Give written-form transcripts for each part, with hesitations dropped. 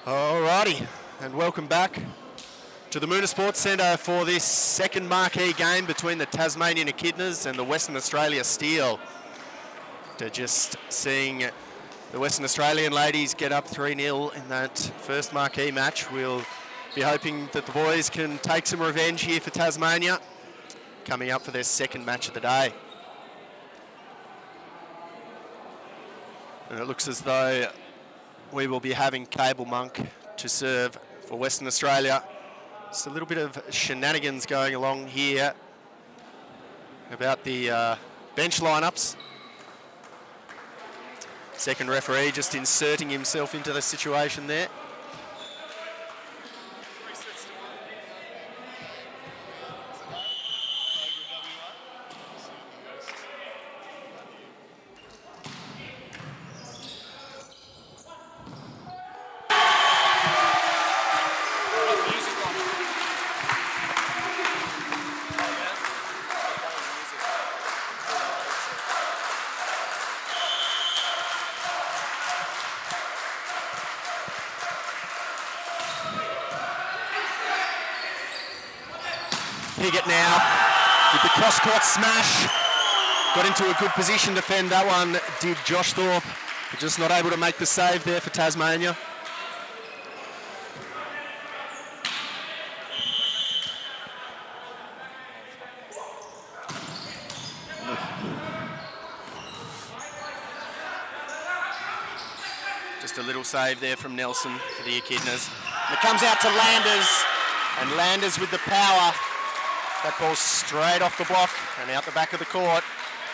Alrighty, and welcome back to the Moona Sports Centre for this second marquee game between the Tasmanian Echidnas and the Western Australia Steel. To just seeing the Western Australian ladies get up 3-0 in that first marquee match. We'll be hoping that the boys can take some revenge here for Tasmania, coming up for their second match of the day. And it looks as though we will be having Cable Monk to serve for Western Australia. Just a little bit of shenanigans going along here about the bench lineups. Second referee just inserting himself into the situation there. Piggott now with the cross-court smash. Got into a good position to defend that one, did Josh Thorpe, but just not able to make the save there for Tasmania. Just a little save there from Nelson for the Echidnas. And it comes out to Landers, and Landers with the power. That ball straight off the block and out the back of the court.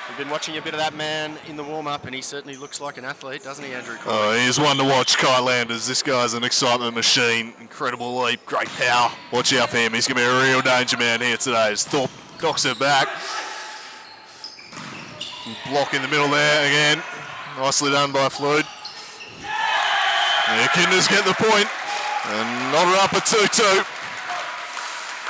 We've been watching a bit of that man in the warm-up, and he certainly looks like an athlete, doesn't he, Andrew? Oh, he is one to watch, Kai Landers. This guy's an excitement machine. Incredible leap, great power. Watch out for him. He's going to be a real danger man here today as Thorpe knocks it back. Block in the middle there again. Nicely done by Flood. The Echidnas get the point and not her up at 2-2.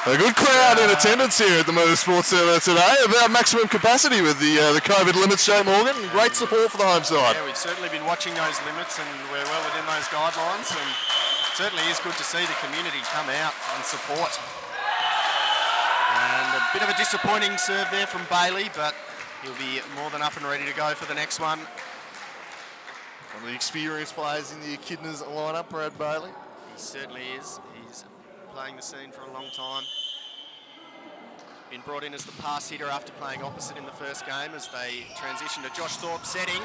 A good crowd in attendance here at the Moona Sports Centre today, about maximum capacity with the COVID limits, Jay Morgan. Great support for the home side. Yeah, we've certainly been watching those limits and we're well within those guidelines, and it certainly is good to see the community come out and support. And a bit of a disappointing serve there from Bailey, but he'll be more than up and ready to go for the next one. One of the experienced players in the Echidnas lineup, Brad Bailey. He certainly is. He's playing the scene for a long time. Been brought in as the pass hitter after playing opposite in the first game as they transition to Josh Thorpe's setting.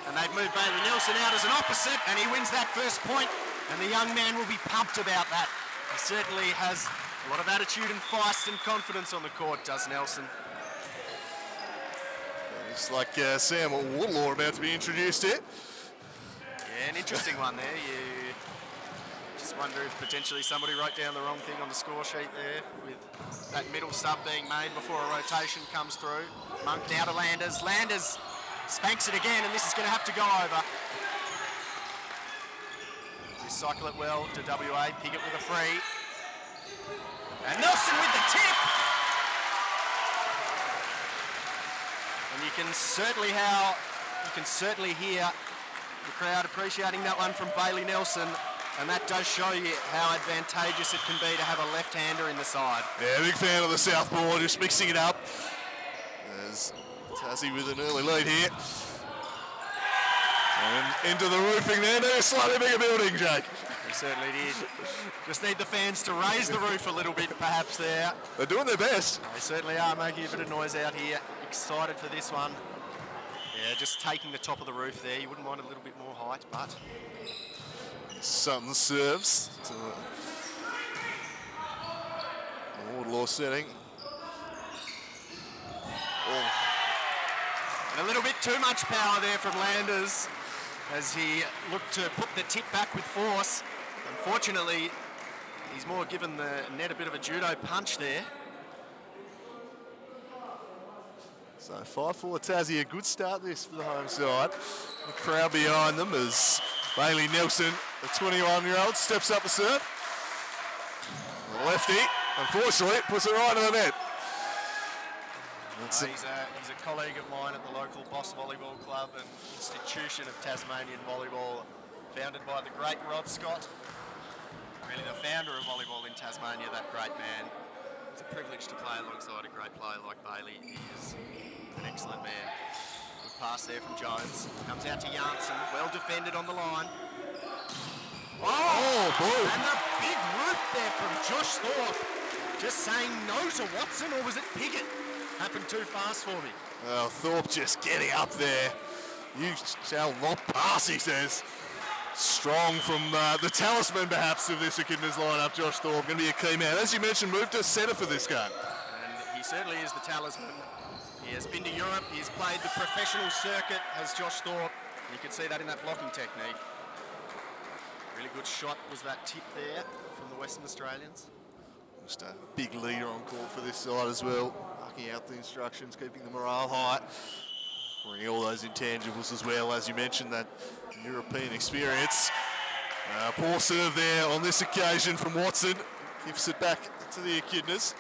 And they've moved Bailey Nelson out as an opposite, and he wins that first point, and the young man will be pumped about that. He certainly has a lot of attitude and feist and confidence on the court, does Nelson. Looks like Sam Woodlaw about to be introduced here. Yeah, an interesting one there. You just wonder if potentially somebody wrote down the wrong thing on the score sheet there with that middle sub being made before a rotation comes through. Monk now to Landers. Landers spanks it again, and this is going to have to go over. Recycle it well to WA. Piggott with a free. And Nelson with the tip. And you can certainly hear the crowd appreciating that one from Bailey Nelson. And that does show you how advantageous it can be to have a left-hander in the side. Yeah, big fan of the southpaw, just mixing it up. There's Tassie with an early lead here. And into the roofing there. They're a slightly bigger building, Jake. They certainly did. Just need the fans to raise the roof a little bit, perhaps, there. They're doing their best. They certainly are making a bit of noise out here. Excited for this one. Yeah, just taking the top of the roof there. You wouldn't mind a little bit more height, but... Sutton serves to Wardlaw setting. Oh. And a little bit too much power there from Landers as he looked to put the tip back with force. Unfortunately, he's more given the net a bit of a judo punch there. So 5-4 Tassie, a good start this for the home side. The crowd behind them as Bailey Nelson, the 21-year-old, steps up the serve. The lefty, unfortunately, puts it right in the net. He's a colleague of mine at the local Boss Volleyball Club, an institution of Tasmanian volleyball, founded by the great Rod Scott. Really the founder of volleyball in Tasmania, that great man. It's a privilege to play alongside a great player like Bailey. He is an excellent man. Good pass there from Jones. Comes out to Janssen. Well defended on the line. Oh, boy. And the big root there from Josh Thorpe. Just saying no to Watson, or was it Piggott? Happened too fast for me. Well, Thorpe just getting up there. You shall not pass, he says. Strong from the talisman, perhaps, of this Echidnas lineup, Josh Thorpe. Going to be a key man. As you mentioned, moved to centre for this game. And he certainly is the talisman. He has been to Europe. He's played the professional circuit as Josh Thorpe. You can see that in that blocking technique. Really good shot was that tip there from the Western Australians. Just a big leader on court for this side as well. Marking out the instructions, keeping the morale high. Bringing all those intangibles as well, as you mentioned, that European experience. Poor serve there on this occasion from Watson. Gives it back to the Echidnas.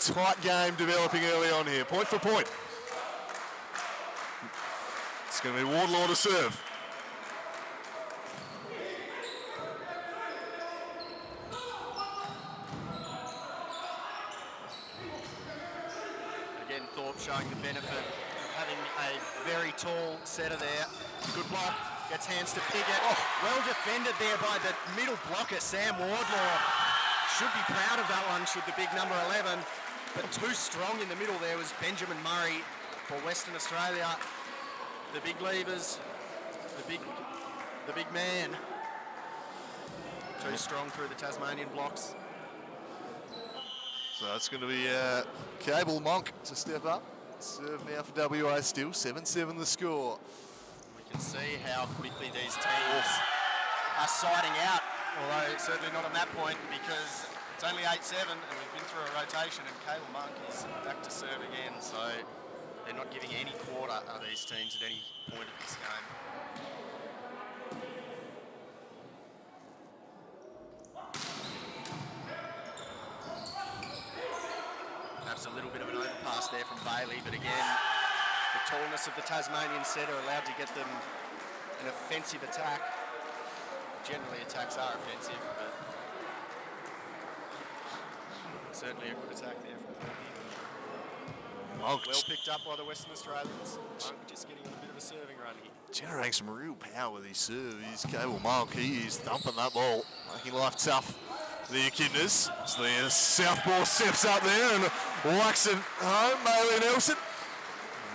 Tight game developing early on here, point for point. It's going to be Wardlaw to serve. Again, Thorpe showing the benefit of having a very tall setter there. Good block, gets hands to Piggott. Oh, well defended there by the middle blocker, Sam Wardlaw. Should be proud of that one, should the big number 11. But too strong in the middle there was Benjamin Murray for Western Australia. The big levers, the big man. Too strong through the Tasmanian blocks. So it's going to be Cable Monk to step up. Serve now for WA Steel, 7-7 the score. We can see how quickly these teams are siding out, although certainly not on that point because it's only 8-7 and we've been through a rotation and Cable Monk is back to serve again, so they're not giving any quarter of these teams at any point of this game. Perhaps a little bit of an overpass there from Bailey, but again, the tallness of the Tasmanian setter allowed to get them an offensive attack. Generally, attacks are offensive, but certainly a good attack there from Bailey. Monk Well picked up by the Western Australians. Monk just getting a bit of a serving run here. generating some real power with his serve. He's Cable Monk, he is thumping that ball, making life tough for the Echidnas. So the southpaw steps up there and whacks it home, Bailey Nelson.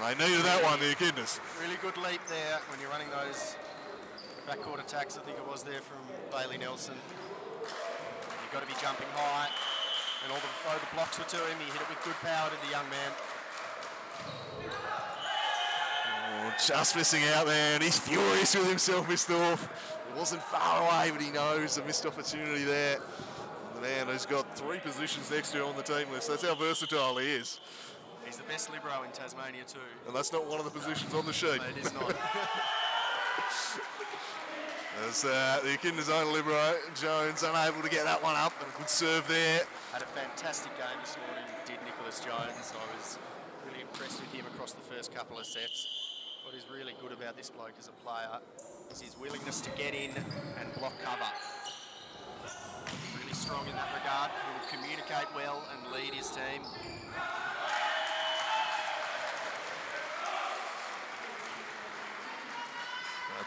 They needed that one, the Echidnas. Really good leap there when you're running those backcourt attacks, I think it was there from Bailey Nelson. You've got to be jumping high, and although the blocks were to him, he hit it with good power to the young man. Oh, just missing out there, and he's furious with himself, Mr. Thorpe. It wasn't far away, but he knows a missed opportunity there. And the man who's got 3 positions next to him on the team list. That's how versatile he is. He's the best libero in Tasmania too. And that's not one of the positions on the sheet. No, it is not. As the Echidnas' own libero, Jones, unable to get that one up, and a good serve there. Had a fantastic game this morning, did Nicholas Jones. I was really impressed with him across the first couple of sets. What is really good about this bloke as a player is his willingness to get in and block cover. Really strong in that regard. He will communicate well and lead his team.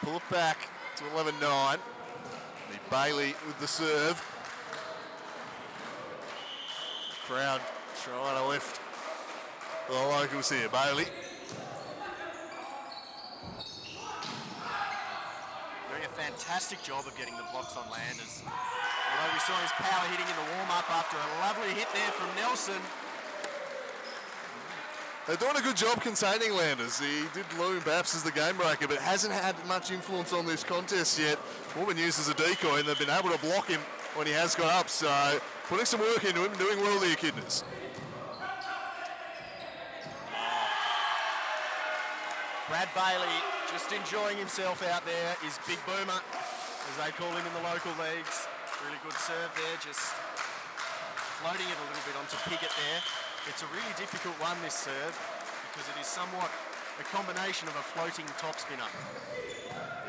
Pull it back to 11-9. Bailey with the serve. Crowd trying to lift the locals here. Bailey. Doing a fantastic job of getting the blocks on Landers. Although we saw his power hitting in the warm-up after a lovely hit there from Nelson. They're doing a good job containing Landers. He did loom perhaps as the game breaker, but hasn't had much influence on this contest yet. More been used as a decoy, and they've been able to block him when he has got up. So putting some work into him, doing well, the Echidnas. Brad Bailey just enjoying himself out there. His big boomer, as they call him in the local leagues. Really good serve there, just floating it a little bit onto Piggott there. It's a really difficult one, this serve, because it is somewhat a combination of a floating top spinner.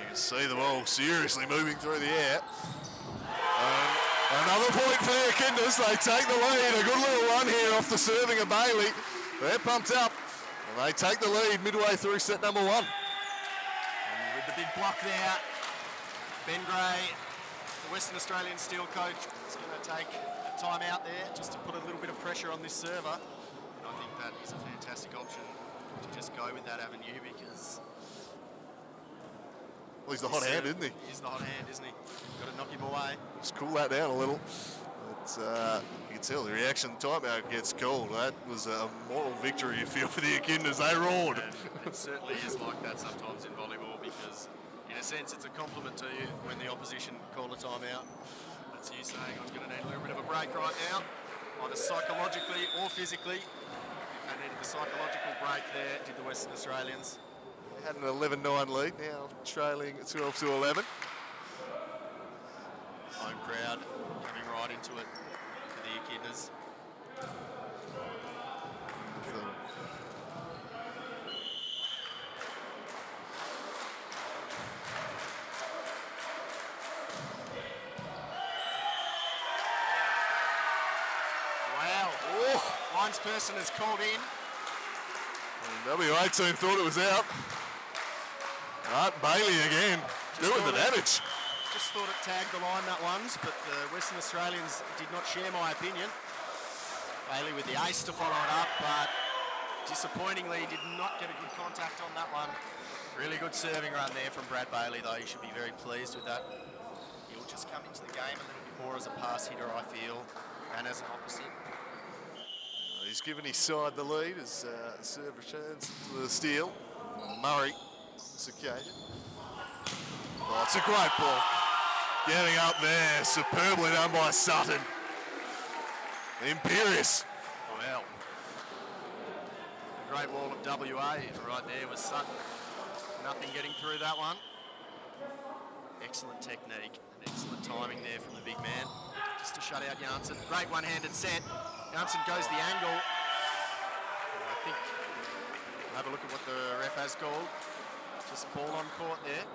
You can see the ball seriously moving through the air. Another point for the Echidnas. They take the lead. A good little run here off the serving of Bailey. They're pumped up. And they take the lead midway through set number 1. And with the big block there, Ben Gray, the Western Australian Steel coach, is going to take a time out there just to put a little bit of pressure on this server. And I think that is a fantastic option to just go with that avenue because... Well, he's the hot hand, isn't he? He's the hot hand, isn't he? Got to knock him away. Just cool that down a little. But, you can tell the reaction timeout gets called. That was a moral victory, you feel, for the Echidnas. They roared. And it certainly is like that sometimes in volleyball because, in a sense, it's a compliment to you when the opposition call a timeout. That's you saying, I'm going to need a little bit of a break right now, either psychologically or physically. They needed the psychological break there, did the Western Australians. They had an 11-9 lead, now trailing 12-11. Home crowd coming right into it for the Echidnas. Wow. Oh. Linesperson has called in. And WA team thought it was out. Right, Bailey again, doing the damage. Just thought it tagged the line that once, but the Western Australians did not share my opinion. Bailey with the ace to follow it up, but disappointingly did not get a good contact on that one. Really good serving run there from Brad Bailey, though. You should be very pleased with that. He'll just come into the game a little bit more as a pass hitter, I feel, and as an opposite. He's given his side the lead as serve returns to the steal. Murray, this occasion. Oh, it's a great block. Getting up there, superbly done by Sutton. Imperious. Well, the great wall of WA right there was Sutton. Nothing getting through that one. Excellent technique and excellent timing there from the big man. Just to shut out Janssen. Great one-handed set. Janssen goes the angle. And I think we'll have a look at what the ref has called. Just ball on court there.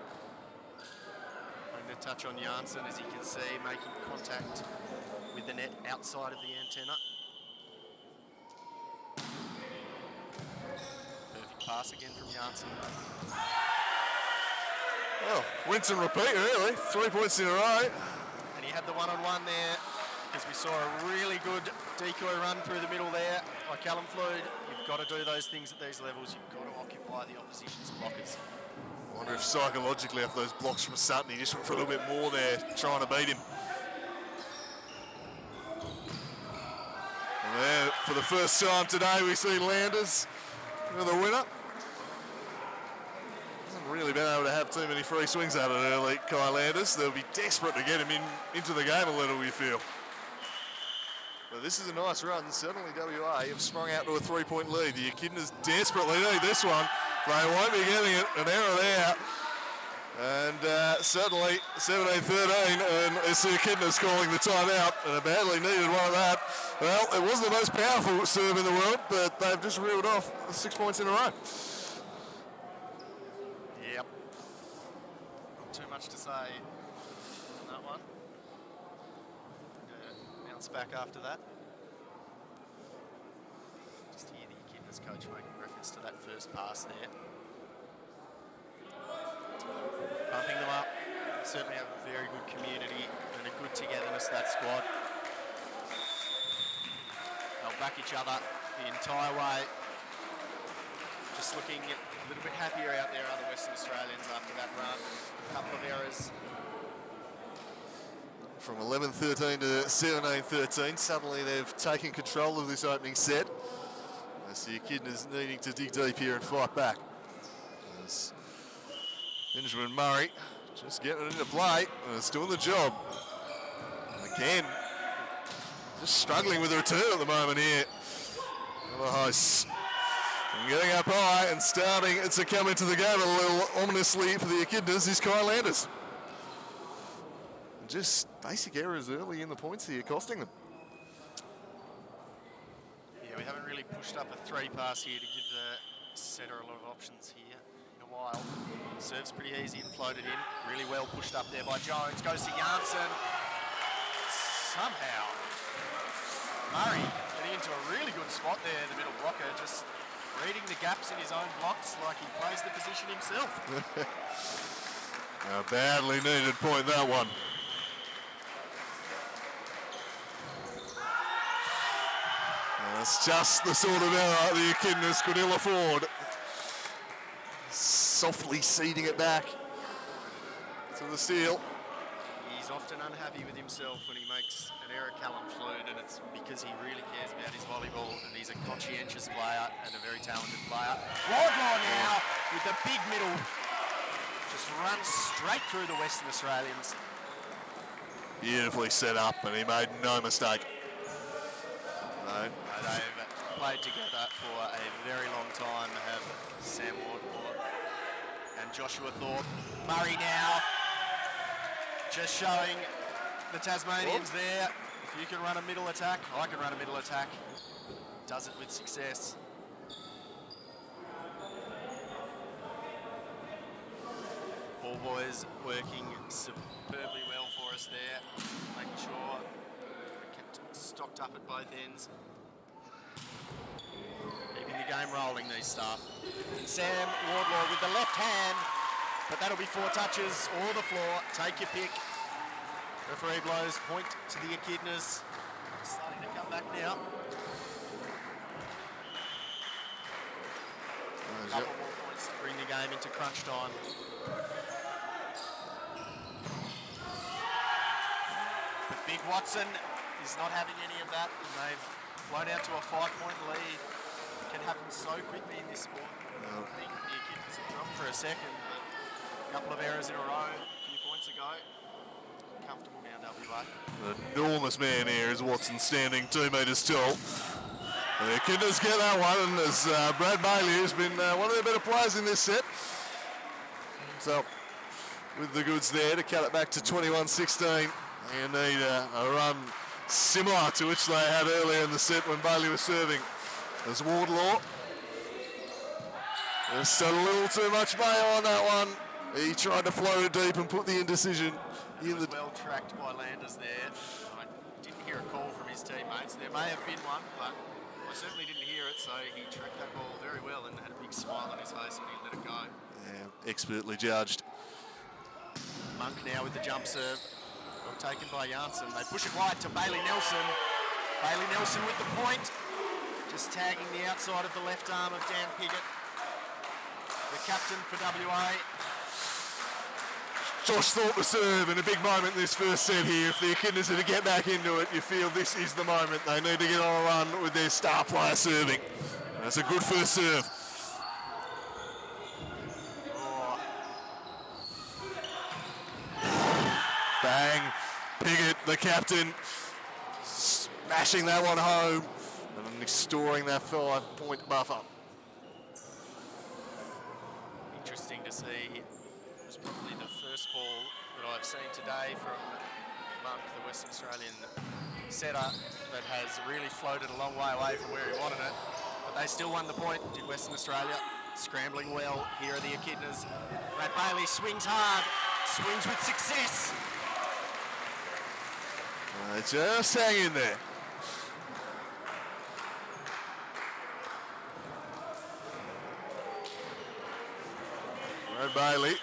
And a touch on Janssen, as you can see, making contact with the net outside of the antenna. Perfect pass again from Janssen. Well, rinse and repeat, really. 3 points in a row. And he had the one-on-one there, because we saw a really good decoy run through the middle there by Callum Flood. You've got to do those things at these levels. You've got to occupy the opposition's blockers. I wonder if psychologically after those blocks from Sutton, he just went for a little bit more there, trying to beat him. And there, for the first time today, we see Landers with the winner. Hasn't really been able to have too many free swings at it early, Kai Landers. They'll be desperate to get him into the game a little, we feel. But this is a nice run. Certainly WA have sprung out to a 3-point lead. The Echidnas desperately need this one. They won't be getting it. An error there. And certainly 17-13, and it's the Echidnas calling the timeout, and a badly needed one of that. Well, it wasn't the most powerful serve in the world, but they've just reeled off 6 points in a row. Yep. Not too much to say on that one. Bounce back after that. Just hear the Echidnas coach making reference to that first pass there. Pumping them up. Certainly have a very good community and a good togetherness, that squad. They'll back each other the entire way. Just looking a little bit happier out there, other Western Australians, after that run. A couple of errors. From 11-13 to 17-13, suddenly they've taken control of this opening set. As the Echidnas needing to dig deep here and fight back. As Benjamin Murray just getting it into play, and it's doing the job. And again, just struggling with the return at the moment here. The hosts. And getting up high and starting to come into the game a little ominously for the Echidnas is Kai Landers. Just basic errors early in the points here, costing them. Yeah, we haven't really pushed up a 3-pass here to give the setter a lot of options here in a while. Serves pretty easy and floated in. Really well pushed up there by Jones. Goes to Janssen. somehow Murray getting into a really good spot there, the middle blocker, just reading the gaps in his own blocks like he plays the position himself. A badly needed point, that one. That's just the sort of error the Echidnas could ill afford. Softly seeding it back to the Steel. He's often unhappy with himself when he makes an error, Callum Flood, and it's because he really cares about his volleyball, and he's a conscientious player and a very talented player. Wardlaw now with the big middle, just runs straight through the Western Australians. Beautifully set up, and he made no mistake. No. They've played together for a very long time, have Sam Wardlaw and Joshua Thorpe. Murray now, just showing the Tasmanians there, if you can run a middle attack, I can run a middle attack. Does it with success. All boys working superbly well for us there, making sure we're kept stocked up at both ends. Keeping the game rolling, these staff. And Sam Wardlaw with the left hand, but that'll be 4 touches or the floor. Take your pick. Referee blows point to the Echidnas. Starting to come back now. A couple more points to bring the game into crunch time. But Big Watson is not having any of that, and they've flown out to a 5-point lead. It can happen so quickly in this sport. I think the Echidnas have dropped for a second, but a couple of errors in a row a few points ago. Comfortable now, WA. An enormous man here is Watson, standing 2 metres tall. And the Echidnas get that one, and as Brad Bailey has been one of the better players in this set. So, with the goods there to cut it back to 21-16. You need a run similar to which they had earlier in the set when Bailey was serving. There's Wardlaw. Just a little too much mayo on that one. He tried to float it deep and put the indecision in the... Well tracked by Landers there. I didn't hear a call from his teammates. There may have been one, but I certainly didn't hear it, so he tracked that ball very well and had a big smile on his face when he let it go. Yeah, expertly judged. Monk now with the jump serve. Well taken by Janssen. They push it wide to Bailey Nelson. Bailey Nelson with the point. Just tagging the outside of the left arm of Dan Piggott, the captain for WA. Josh Thorpe to serve in a big moment in this first set here. If the Echidnas are to get back into it, you feel this is the moment. They need to get on a run with their star player serving. That's a good first serve. Oh. Bang. Piggott, the captain, smashing that one home and restoring that 5-point buffer. Interesting to see. It was probably the first ball that I've seen today from Monk, the Western Australian setter, that has really floated a long way away from where he wanted it. But they still won the point, did Western Australia. Scrambling well, here are the Echidnas. Brad Bailey swings hard, swings with success. Just hang in there. Brad Bailey.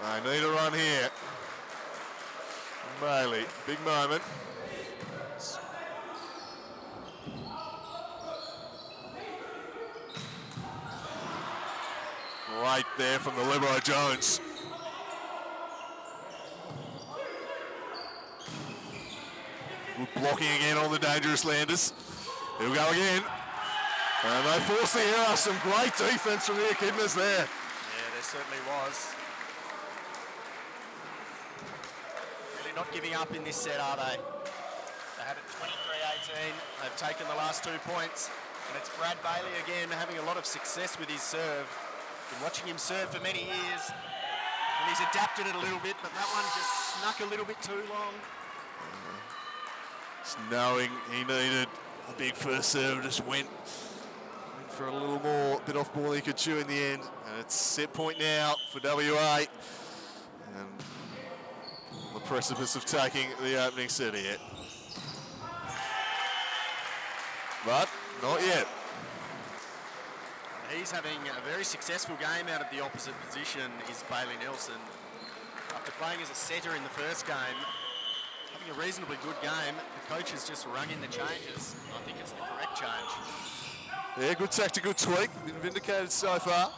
I need a run here. Bailey, big moment. Right there from the libero Jones. Good blocking again on the dangerous Landers. Here we go again. And they force the error. Some great defense from the Echidnas there. Yeah, there certainly was. Really not giving up in this set, are they? They had it 23-18. They've taken the last 2 points. And it's Brad Bailey again having a lot of success with his serve. Been watching him serve for many years. And he's adapted it a little bit, but that one just snuck a little bit too long. Just knowing he needed a big first serve, just went for a little more, bit off more than he could chew in the end. And it's set point now for WA. And the precipice of taking the opening set here. But not yet. He's having a very successful game out of the opposite position is Bailey Nelson. After playing as a setter in the first game, having a reasonably good game, the coach has just rung in the changes. I think it's the correct change. Yeah, good tactical tweak. Been vindicated so far.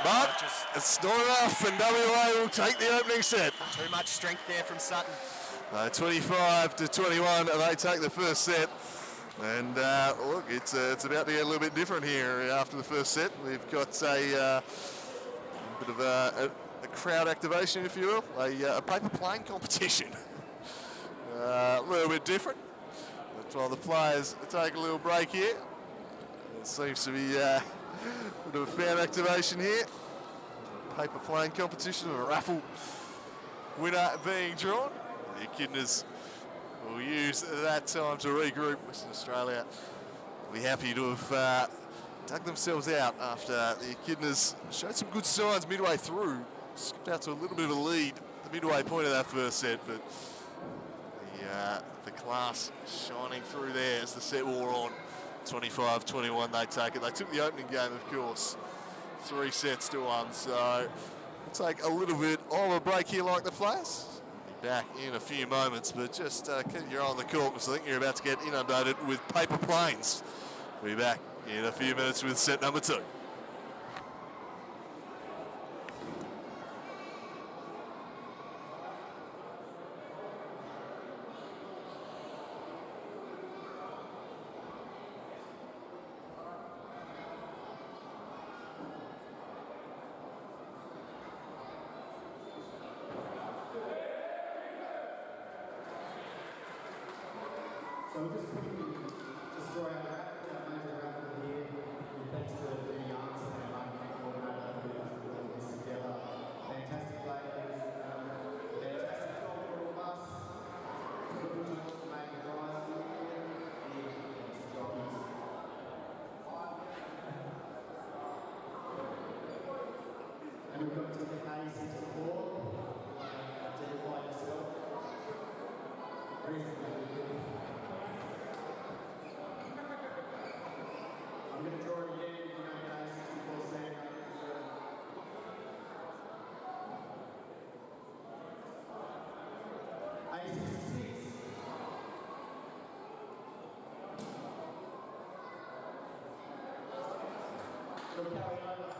But it's not enough, and WA will take the opening set. Too much strength there from Sutton. 25-21, and they take the first set. And look, it's about to get a little bit different here after the first set. We've got a bit of a crowd activation, if you will, a paper plane competition. A little bit different. That's while the players take a little break here. It seems to be a bit of a fan activation here. Paper plane competition, a raffle winner being drawn. The Echidnas will use that time to regroup. Western Australia will be happy to have dug themselves out after the Echidnas showed some good signs midway through. Skipped out to a little bit of a lead at the midway point of that first set, but the class shining through there as the set wore on. 25-21 they take it. They took the opening game, of course, 3-1, so we'll take a little bit of a break here like the players. Be back in a few moments, but just keep your eye on the court because I think you're about to get inundated with paper planes. We'll be back in a few minutes with set number 2. So just quickly, just throw out a major raffle here. Thanks to the Yarns and our marketing coordinator who has put this together. Fantastic ladies, fantastic job for all of us. Good job to make the guys look good. Thanks, jockeys. And we've got ticket A64. Identify yourself. I'm going to draw it again, you know, guys, 64 cent. A66. Go carry over.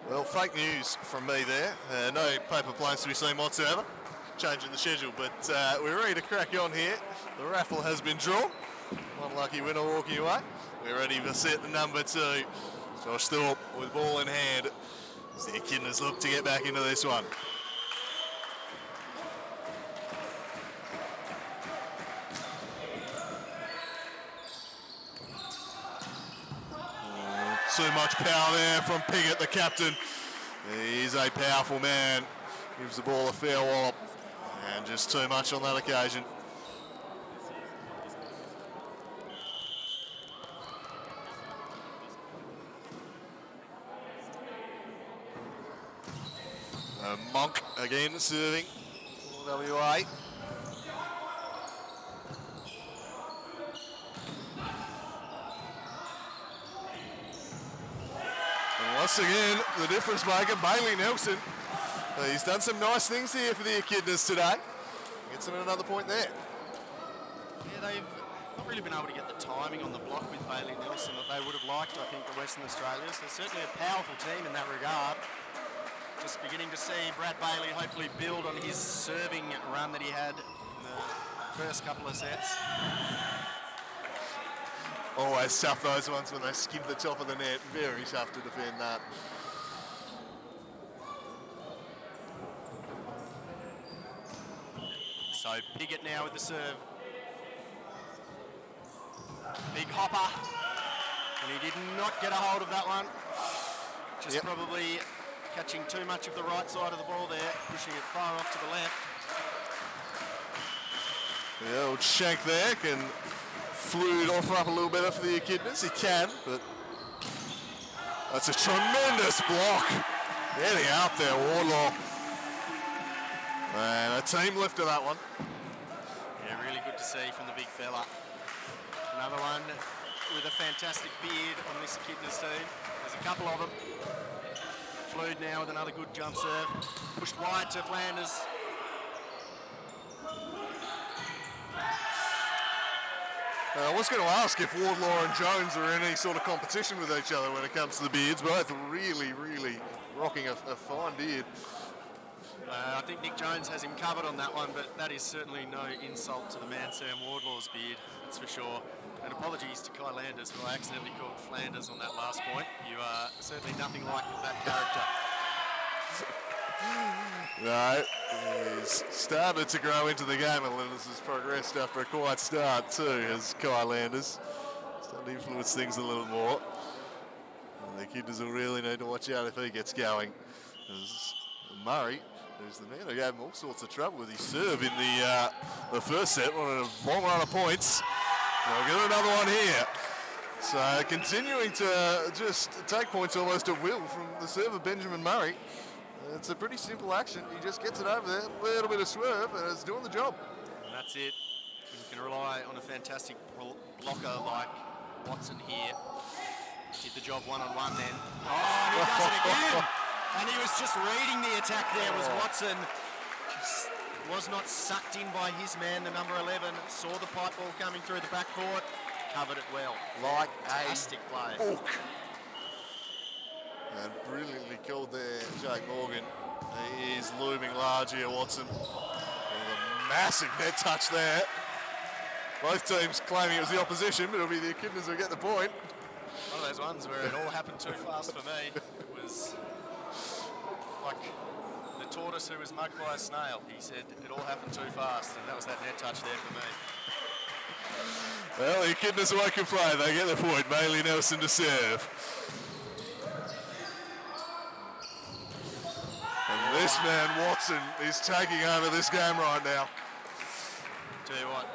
Well, fake news from me there. No paper planes to be seen whatsoever. Changing the schedule, but we're ready to crack on here. The raffle has been drawn. One lucky winner walking away. We're ready for set number 2. Josh Thorpe with ball in hand as the Echidnas look to get back into this one. Too much power there from Piggott, the captain. He's a powerful man. Gives the ball a fair wallop. And just too much on that occasion. Monk again serving for WA. Once again, the difference maker, Bailey Nelson. He's done some nice things here for the Echidnas today. Gets them at another point there. Yeah, they've not really been able to get the timing on the block with Bailey Nelson that they would have liked, I think, the Western Australians. They're certainly a powerful team in that regard. Just beginning to see Brad Bailey hopefully build on his serving run that he had in the first couple of sets. Always tough, those ones when they skim the top of the net. Very tough to defend that. So Piggott now with the serve. Big hopper. And he did not get a hold of that one. Just probably catching too much of the right side of the ball there, pushing it far off to the left. The old shank there can fluid offer up a little better for the Echidnas. He can, but that's a tremendous block. Getting out there, Wardlaw. And a team lift to that one. Yeah, really good to see from the big fella. Another one with a fantastic beard on this Echidnas team. There's a couple of them. Fluid now with another good jump serve. Pushed wide to Flanders. I was going to ask if Wardlaw and Jones are in any sort of competition with each other when it comes to the beards. Both really, really rocking a fine beard. I think Nick Jones has him covered on that one, but that is certainly no insult to the man Sam Wardlaw's beard, that's for sure. And apologies to Kai Landers, who I accidentally called Flanders on that last point. You are certainly nothing like that character. No, he's started to grow into the game a little. This has progressed after a quiet start too, as Kai Landers starting to influence things a little more. And the Echidnas will really need to watch out if he gets going. As Murray, who's the man who gave him all sorts of trouble with his serve in the first set, wanted a long run of points. We'll get another one here. So continuing to just take points almost at will from the serve of Benjamin Murray. It's a pretty simple action. He just gets it over there, a little bit of swerve, and it's doing the job. And that's it. You can rely on a fantastic blocker like Watson here. Did the job one-on-one then. Oh, and he does it again! And he was just reading the attack there, was Watson. Just was not sucked in by his man, the number 11. Saw the pipe ball coming through the backcourt. Covered it well. Like fantastic play. Hook. And brilliantly called there, Jake Morgan. He is looming large here, Watson. With a massive net touch there. Both teams claiming it was the opposition, but it'll be the Echidnas who get the point. One of those ones where it all happened too fast for me. It was like the tortoise who was mugged by a snail. He said it all happened too fast, and that was that net touch there for me. Well, the Echidnas won't complain. They get the point. Bailey Nelson to serve. And this man, Watson, is taking over this game right now. Tell you what,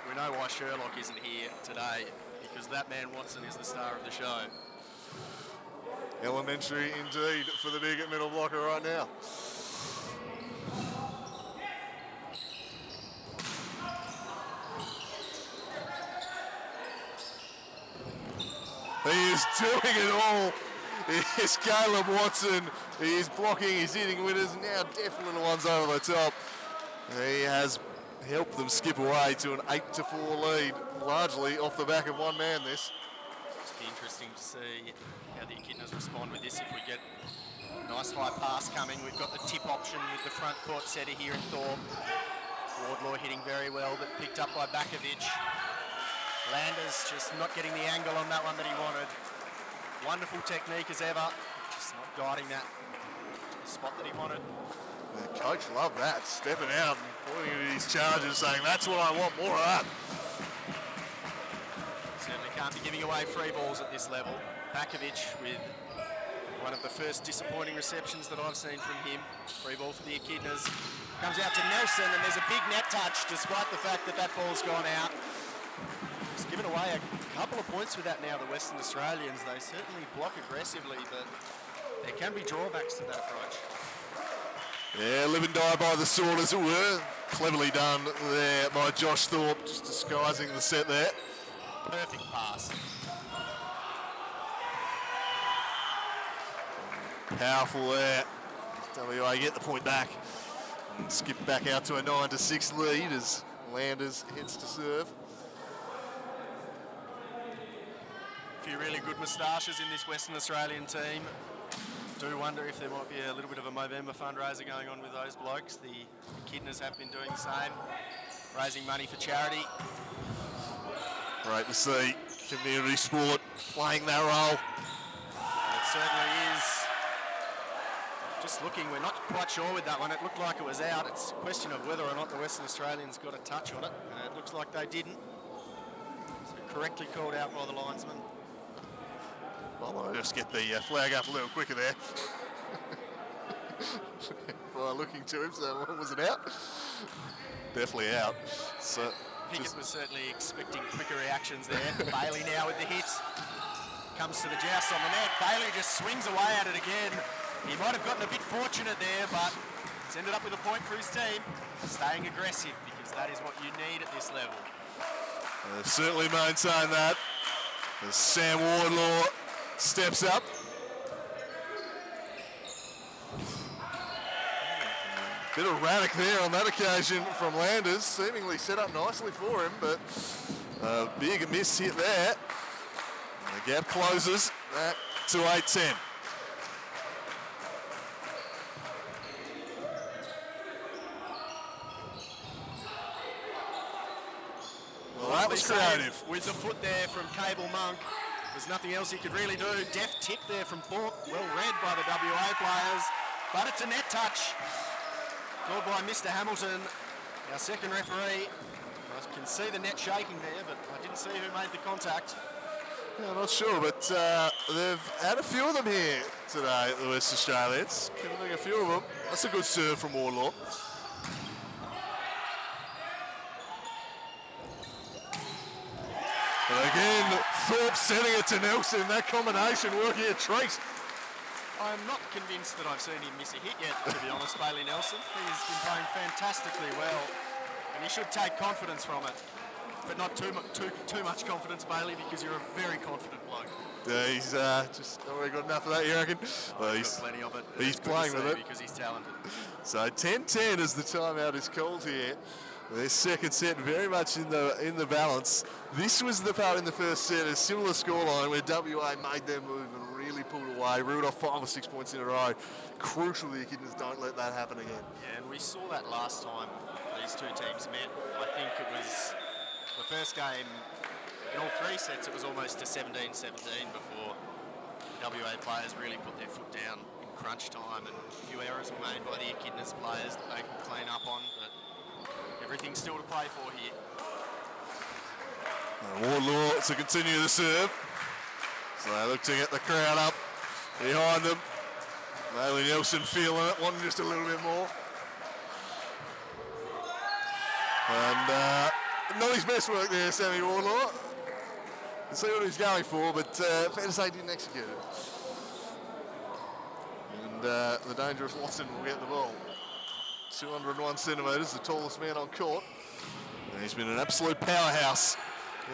we know why Sherlock isn't here today, because that man Watson is the star of the show. Elementary indeed for the big middle blocker right now. He is doing it all. It's Caleb Watson. He is blocking, he's hitting winners, now deaf little ones over the top. He has helped them skip away to an 8-4 lead, largely off the back of one man this. It's be interesting to see how the Echidnas respond with this. If we get a nice high pass coming, we've got the tip option with the front court setter here in Thorpe. Wardlaw hitting very well, but picked up by Bakovic. Landers just not getting the angle on that one that he wanted. Wonderful technique as ever, just not guiding that to the spot that he wanted. The coach loved that, stepping out and pointing at his charges, saying, that's what I want, more of that. Certainly can't be giving away free balls at this level. Bakovic with one of the first disappointing receptions that I've seen from him. Free ball for the Echidnas. Comes out to Nelson, and there's a big net touch, despite the fact that that ball's gone out. He's given away a couple of points with that now, the Western Australians. They certainly block aggressively, but there can be drawbacks to that approach. Yeah, live and die by the sword, as it were. Cleverly done there by Josh Thorpe, just disguising the set there. Perfect pass. Powerful there. WA get the point back. And skip back out to a 9-6 lead as Landers heads to serve. A few really good moustaches in this Western Australian team. Do wonder if there might be a little bit of a Movember fundraiser going on with those blokes. The Echidnas have been doing the same, raising money for charity. Great to see community sport playing that role. And it certainly is. Just looking, we're not quite sure with that one. It looked like it was out. It's a question of whether or not the Western Australians got a touch on it. It looks like they didn't. So correctly called out by the linesman. Well, I'll just get the flag up a little quicker there. by looking to him. So was it out? Definitely out. So Pickett was certainly expecting quicker reactions there. Bailey now with the hit. Comes to the joust on the net. Bailey just swings away at it again. He might have gotten a bit fortunate there, but it's ended up with a point for his team. Staying aggressive, because that is what you need at this level. they've certainly maintained that. As Sam Wardlaw steps up. Bit erratic there on that occasion from Landers. Seemingly set up nicely for him, but a big miss hit there. And the gap closes at 2-8-10. Well, that was creative. With the foot there from Cable Monk. There's nothing else he could really do. Deft tip there from Thorpe. Well read by the WA players. But it's a net touch. Called by Mr. Hamilton, our second referee. I can see the net shaking there, but I didn't see who made the contact. Yeah, I'm not sure, but they've had a few of them here today, the West Australians. Counting a few of them. That's a good serve from Wardlaw. And again, Thorpe sending it to Nelson. That combination working a treat. I'm not convinced that I've seen him miss a hit yet, to be honest, Bailey Nelson. He's been playing fantastically well, and he should take confidence from it. But not too much confidence, Bailey, because you're a very confident bloke. Yeah, he's just already got enough of that, you reckon? Well, he's got plenty of it. He's playing with it. Because he's talented. So 10-10 as the timeout is called here. Their second set very much in the balance. This was the part in the first set, a similar scoreline where WA made their move and really pulled away, reeled off 5 or 6 points in a row. Crucial the Echidnas don't let that happen again. Yeah, and we saw that last time these two teams met. I think it was the first game, in all 3 sets, it was almost a 17-17 before WA players really put their foot down in crunch time, and a few errors were made by the Echidnas players that they can clean up on. But everything's still to play for here. Wardlaw to continue the serve. So they look to get the crowd up behind them. Bailey Nelson feeling it, wanting just a little bit more. And not his best work there, Sammy Wardlaw. Can see what he's going for, but fair to say didn't execute it. And the dangerous Watson will get the ball. 201 centimetres, the tallest man on court. And he's been an absolute powerhouse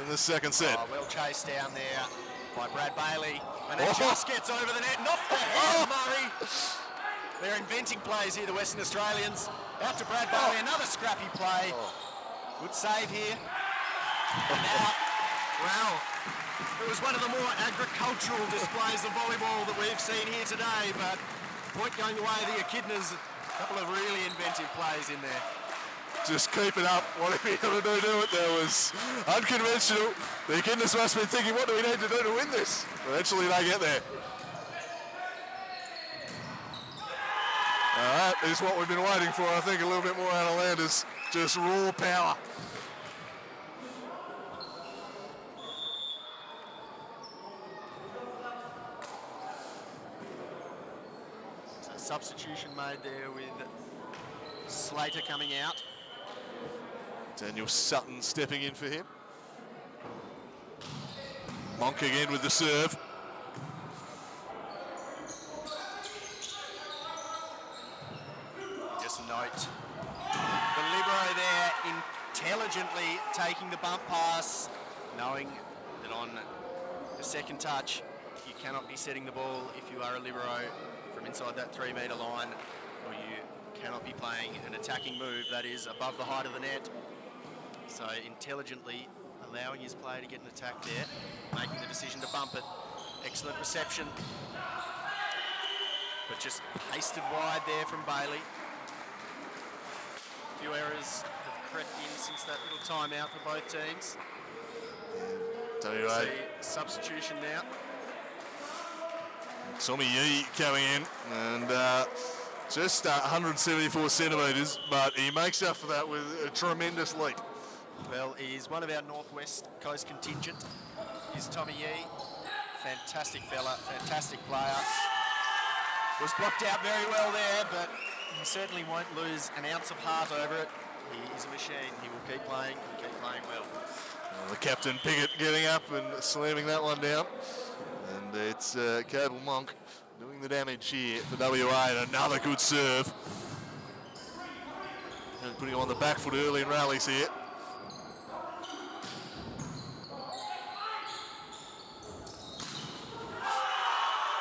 in the second set. Oh, well chased down there by Brad Bailey. And it just gets over the net and off the head of Murray. They're inventing plays here, the Western Australians. Out to Brad Bailey, another scrappy play. Good save here. And now, well, it was one of the more agricultural displays of volleyball that we've seen here today, but point going the way of the Echidnas. A couple of really inventive plays in there. Just keep it up. Whatever you're going to do it, there was unconventional. The Echidnas must have been thinking, what do we need to do to win this? Eventually they get there. That is what we've been waiting for, I think, a little bit more out of Landers. Just raw power. Substitution made there with Slater coming out. Daniel Sutton stepping in for him. Monk again with the serve. Just note the libero there intelligently taking the bump pass, knowing that on the second touch you cannot be setting the ball if you are a libero from inside that 3 metre line, or you cannot be playing an attacking move that is above the height of the net. So intelligently allowing his player to get an attack there, making the decision to bump it. Excellent reception, but just pasted wide there from Bailey. A few errors have crept in since that little timeout for both teams. WA. Substitution now. Tommy Yee coming in, and just 174 centimetres, but he makes up for that with a tremendous leap. Well, he's one of our Northwest Coast contingent. He's Tommy Yee. Fantastic fella, fantastic player. Was blocked out very well there, but He certainly won't lose an ounce of heart over it. He is a machine. He will keep playing and keep playing well. Well, the captain Piggott getting up and slamming that one down. And it's Cable Monk doing the damage here for WA, and another good serve. And putting him on the back foot early in rallies here.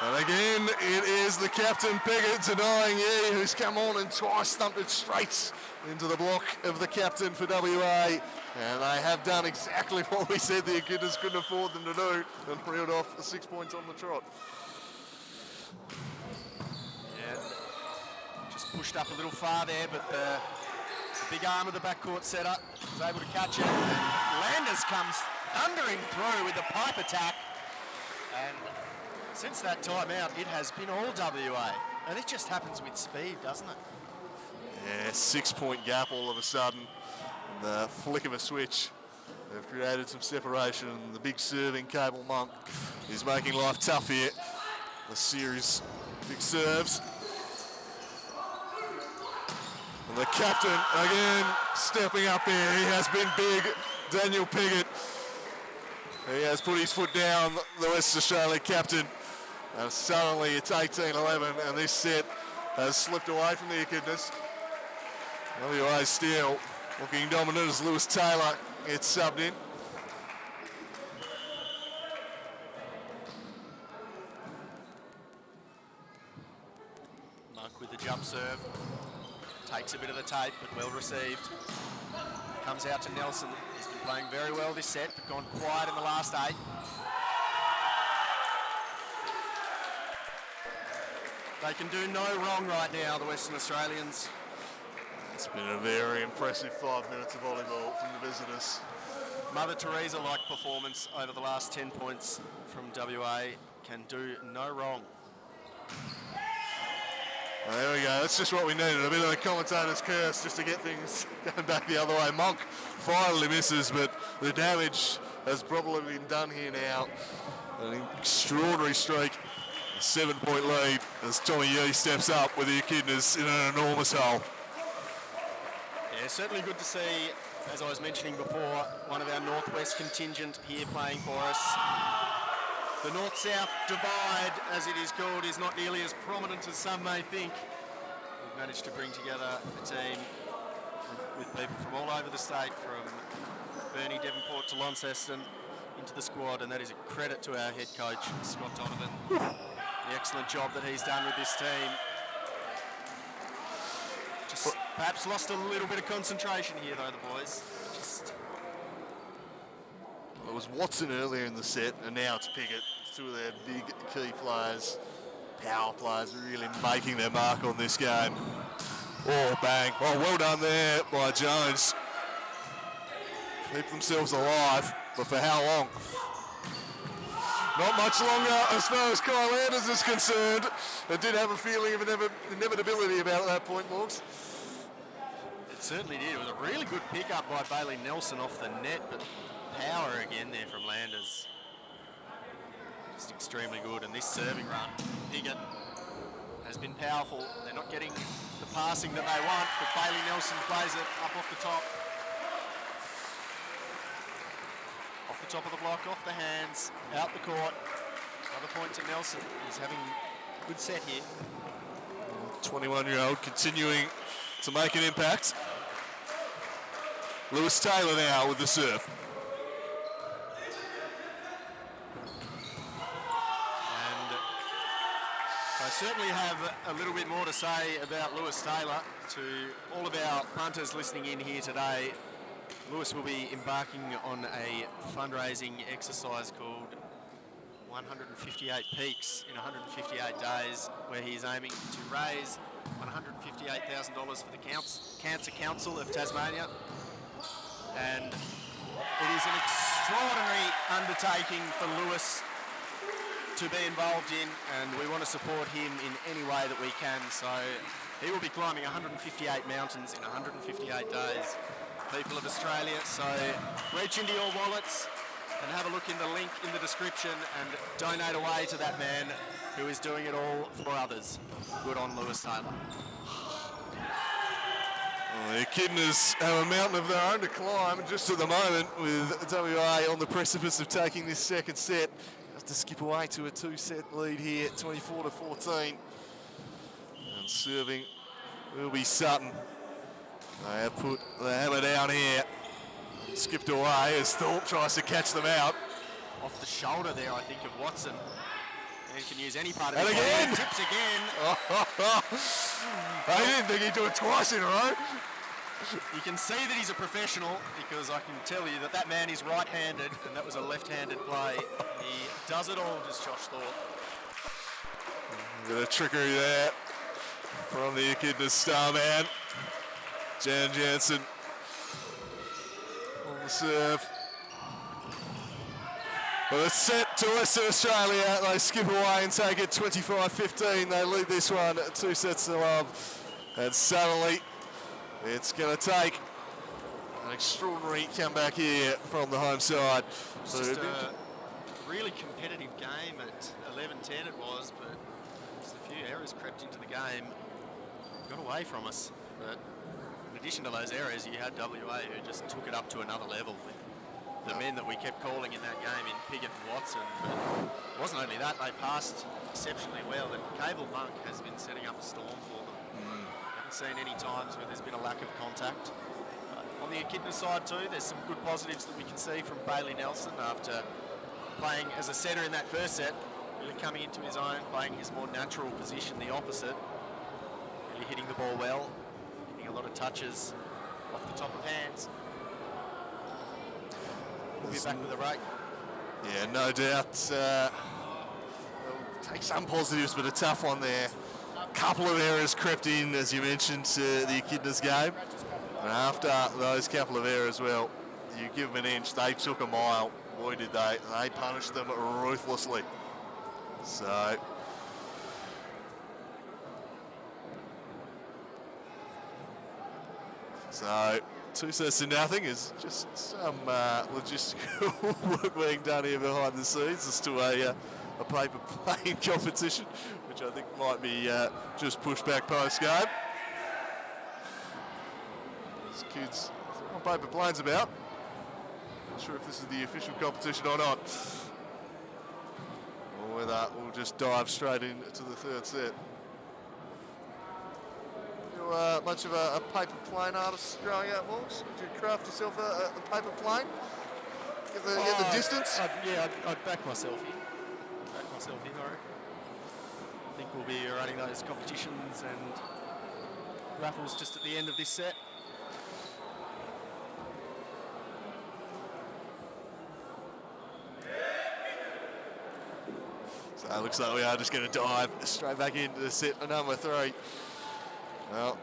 And again, it is the captain Piggott denying Yee, who's come on and twice thumped it straight into the block of the captain for WA. And they have done exactly what we said the Echidnas couldn't afford them to do, and reeled off the 6 points on the trot. Yeah, just pushed up a little far there, but the big arm of the backcourt setter was able to catch it. And Landers comes thundering through with the pipe attack. And since that timeout, it has been all WA. And it just happens with speed, doesn't it? Yeah, 6 point gap all of a sudden. The flick of a switch. They've created some separation. The big serving Cable Monk is making life tough here. The series, big serves. And the captain, again, stepping up here. He has been big, Daniel Piggott. He has put his foot down, the West Australia captain. And suddenly it's 18-11, and this set has slipped away from the Echidnas. WA Steel looking dominant as Lewis Taylor gets subbed in. Monk with the jump serve. Takes a bit of the tape, but well received. Comes out to Nelson. He's been playing very well this set, but gone quiet in the last 8. They can do no wrong right now, the Western Australians. It's been a very impressive 5 minutes of volleyball from the visitors. Mother Teresa-like performance over the last 10 points from WA. Can do no wrong. Well, there we go. That's just what we needed. A bit of a commentator's curse just to get things going back the other way. Monk finally misses, but the damage has probably been done here now. An extraordinary streak. A 7 point lead as Tommy Yee steps up with the Echidnas in an enormous hole. Yeah, certainly good to see, as I was mentioning before, one of our Northwest contingent here playing for us. The North-South divide, as it is called, is not nearly as prominent as some may think. We've managed to bring together a team with people from all over the state, from Burnie, Devonport to Launceston, into the squad, and that is a credit to our head coach, Scott Donovan. The excellent job that he's done with this team. Just perhaps lost a little bit of concentration here, though, the boys. Well, it was Watson earlier in the set, and now it's Piggott. Two of their big key players, power players, really making their mark on this game. Oh, bang. Oh, well done there by Jones. Keep themselves alive, but for how long? Not much longer as far as Kyle Anders is concerned. I did have a feeling of inevitability about that point, Morgs. It certainly did. It was a really good pickup by Bailey Nelson off the net, but power again there from Landers. Just extremely good. And this serving run, Piggott, has been powerful. They're not getting the passing that they want, but Bailey Nelson plays it up off the top. Off the top of the block, off the hands, out the court. Another point to Nelson. He's having a good set here. 21-year-old continuing to make an impact. Lewis Taylor now with the serve. And I certainly have a little bit more to say about Lewis Taylor. To all of our punters listening in here today, Lewis will be embarking on a fundraising exercise called 158 Peaks in 158 days, where he is aiming to raise $158,000 for the Cancer Council of Tasmania. And it is an extraordinary undertaking for Lewis to be involved in, and we want to support him in any way that we can. So he will be climbing 158 mountains in 158 days. People of Australia, so reach into your wallets and have a look in the link in the description and donate away to that man who is doing it all for others. Good on Lewis Taylor. Well, the Echidnas have a mountain of their own to climb just at the moment, with WA on the precipice of taking this second set. Have to skip away to a 2-set lead here, 24-14. And serving will be Sutton. They have put the hammer down here. Skipped away as Thorpe tries to catch them out. Off the shoulder there, I think, of Watson. And can use any part of And his again! body. Tips again. I didn't think he'd do it twice in a row. You can see that he's a professional, because I can tell you that that man is right-handed, and that was a left-handed play. He does it all, just Josh Thorpe. A bit of trickery there from the Echidnas star man, Jan Jansen on the serve. But it's set to Western Australia. They skip away and take it 25-15. They lead this one 2 sets to love. And suddenly it's going to take an extraordinary comeback here from the home side. It's just a really competitive game at 11-10 it was, but just a few errors crept into the game. Got away from us. But in addition to those errors, you had WA who just took it up to another level with the men that we kept calling in that game in Piggott and Watson. But it wasn't only that, they passed exceptionally well, and Cable Monk has been setting up a storm for them. Haven't seen any times where there's been a lack of contact. On the Echidna side too, there's some good positives that we can see from Bailey Nelson after playing as a setter in that first set, really coming into his own, playing his more natural position, the opposite, really hitting the ball well, getting a lot of touches off the top of hands. We'll be back with a break. Yeah, no doubt. They'll take some positives, but a tough one there. A couple of errors crept in, as you mentioned, to the Echidnas game. And after those couple of errors, well, you give them an inch, they took a mile. Boy, did they. They punished them ruthlessly. So So 2 sets to nothing is just some logistical work being done here behind the scenes as to a paper plane competition, which I think might be just pushed back post-game. These kids, what paper plane's about? Not sure if this is the official competition or not. Or whether we'll just dive straight into the third set. Much of a paper plane artist growing up, Morgs? Did you craft yourself a paper plane? Get the distance? I'd back myself in. I reckon. I think we'll be running those competitions and raffles just at the end of this set. So it looks like we are just going to dive straight back into the set number 3. Well,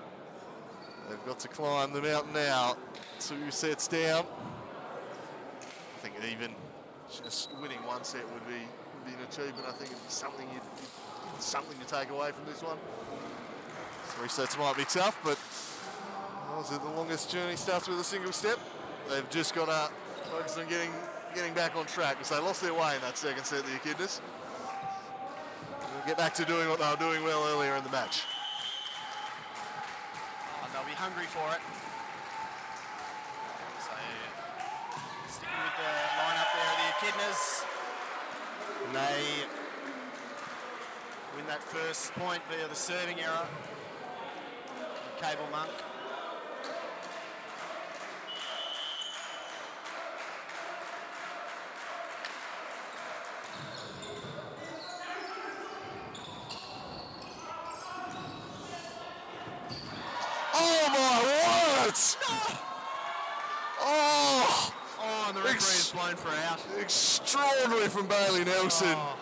they've got to climb the mountain now. 2 sets down. I think even just winning 1 set would be an achievement. I think it'd be something to take away from this one. 3 sets might be tough, but the longest journey starts with a single step. They've just got to focus on getting back on track, because they lost their way in that second set, the Echidnas. They'll get back to doing what they were doing well earlier in the match. They'll be hungry for it. So, sticking with the lineup there of the Echidnas. And they win that first point via the serving error. Cable Monk. Oh my word! Oh, and the referee is blown for out. Extraordinary from Bailey Nelson. Oh.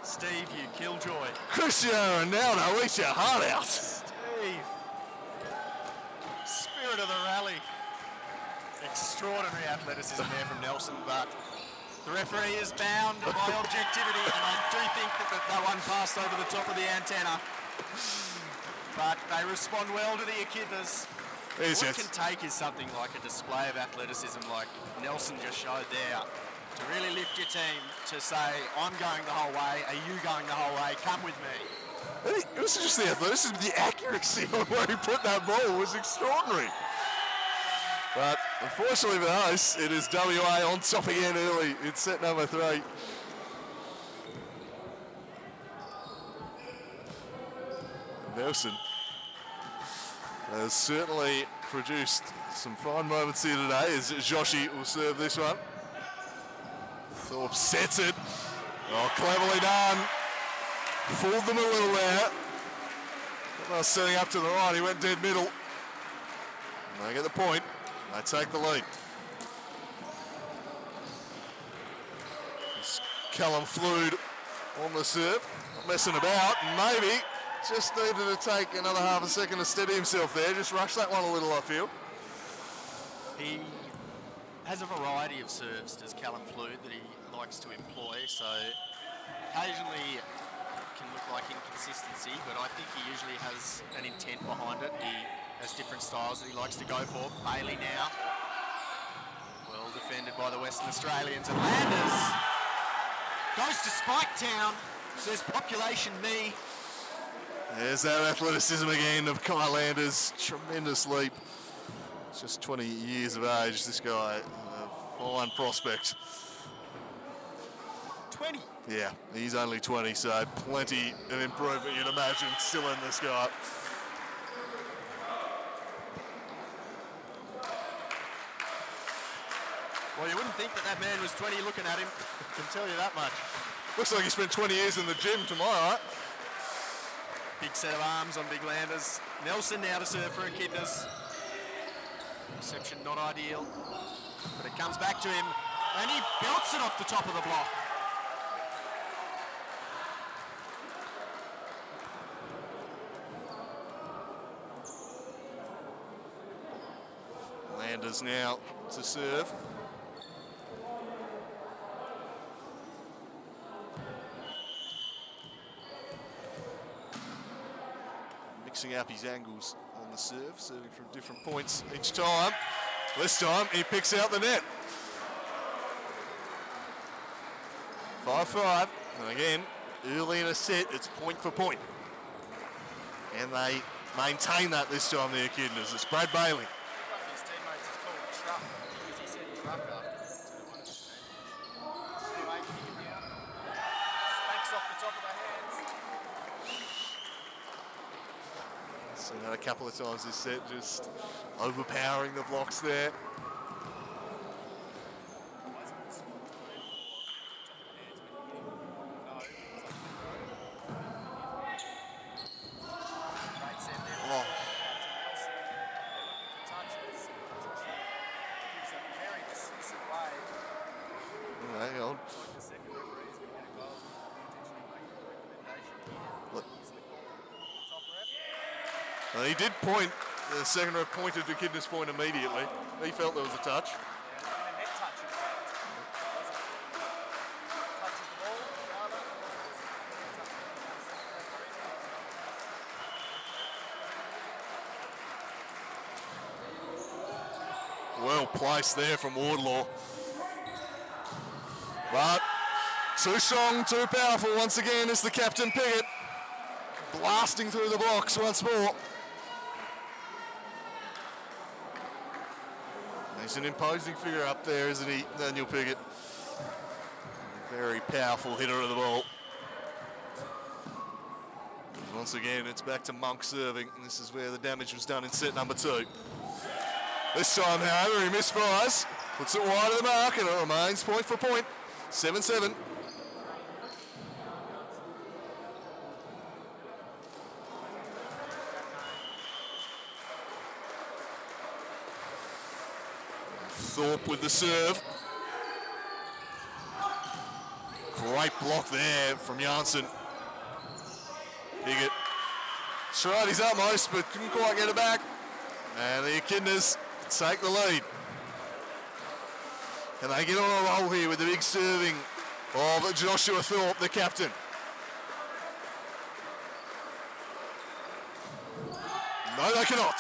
Steve, you killjoy. Cristiano Ronaldo, eat your heart out. Steve. Spirit of the rally. Extraordinary athleticism there from Nelson, but the referee is bound by objectivity, and I do think that one passed over the top of the antenna. But they respond well to the Echidnas. What can take is something like a display of athleticism like Nelson just showed there, to really lift your team, to say, I'm going the whole way, are you going the whole way, come with me. It was just the athleticism, the accuracy on where he put that ball was extraordinary. But unfortunately for us, it is WA on top again early in set number 3. Nelson has certainly produced some fine moments here today as Joshi will serve this one. Thorpe sets it. Oh, cleverly done. Fooled them a little there. Well, setting up to the right, he went dead middle. And they get the point. They take the lead. It's Callum Flood on the serve. Not messing about. Maybe just needed to take another half a second to steady himself there. Just rush that one a little, I feel. He has a variety of serves, does Callum Flood, that he likes to employ. So occasionally can look like inconsistency, but I think he usually has an intent behind it. He has different styles that he likes to go for. Bailey now, well defended by the Western Australians, and Landers goes to Spike Town, says population me. There's that athleticism again of Kyle Landers, tremendous leap. Just 20 years of age, this guy, a fine prospect. 20. Yeah, he's only 20, so plenty of improvement you'd imagine still in this guy. Well, you wouldn't think that that man was 20 looking at him, I can tell you that much. Looks like he spent 20 years in the gym tomorrow, right? Big set of arms on Big Landers. Nelson now to serve for Echidnas. Reception not ideal, but it comes back to him, and he belts it off the top of the block. Landers now to serve. Mixing up his angles on the serve, serving from different points each time. This time he picks out the net. 5-5, and again, early in a set, it's point for point. And they maintain that this time, the Echidnas. It's Brad Bailey. One of his teammates is called Truck because he said truck after one of his teammates. Anyway, kick him down. Spanks off the top of the hands. Seen that a couple of times this set, just overpowering the blocks there. Oh. Hang on. Well, he did point, the second ref pointed to Echidnas' point immediately. He felt there was a touch. Well placed there from Wardlaw. But too strong, too powerful once again is the captain Piggott. Blasting through the blocks once more. He's an imposing figure up there, isn't he, Daniel Piggott? Very powerful hitter of the ball. And once again, it's back to Monk serving, and this is where the damage was done in set number 2. This time, however, he misfires, puts it wide of the mark, and it remains point for point. 7-7. Thorpe with the serve. Great block there from Janssen. Piggott tried his utmost, but couldn't quite get it back. And the Echidnas take the lead. And they get on a roll here with the big serving of Joshua Thorpe, the captain. No, they cannot.